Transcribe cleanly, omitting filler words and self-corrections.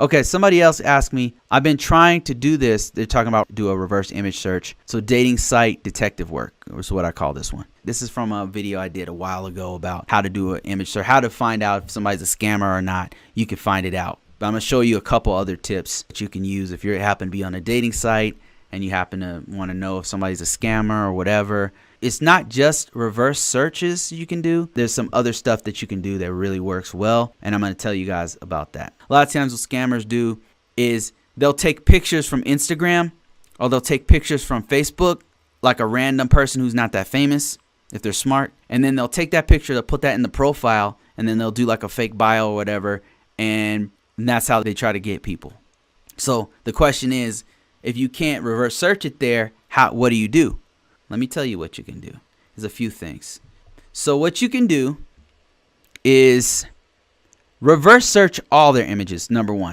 Okay, somebody else asked me, I've been trying to do this. They're talking about do a reverse image search. So dating site detective work is what I call this one. This is from a video I did a while ago about how to do an image search, how to find out if somebody's a scammer or not. You can find it out. But I'm going to show you a couple other tips that you can use if you happen to be on a dating site and you happen to want to know if somebody's a scammer or whatever. It's not just reverse searches you can do. There's some other stuff that you can do that really works well, and I'm going to tell you guys about that. A lot of times what scammers do is they'll take pictures from Instagram or they'll take pictures from Facebook, like a random person who's not that famous, if they're smart, and then they'll take that picture, they'll put that in the profile, and then they'll do like a fake bio or whatever, and that's how they try to get people. So the question is, if you can't reverse search it there, what do you do? Let me tell you what you can do. There's a few things. So what you can do is reverse search all their images, number one.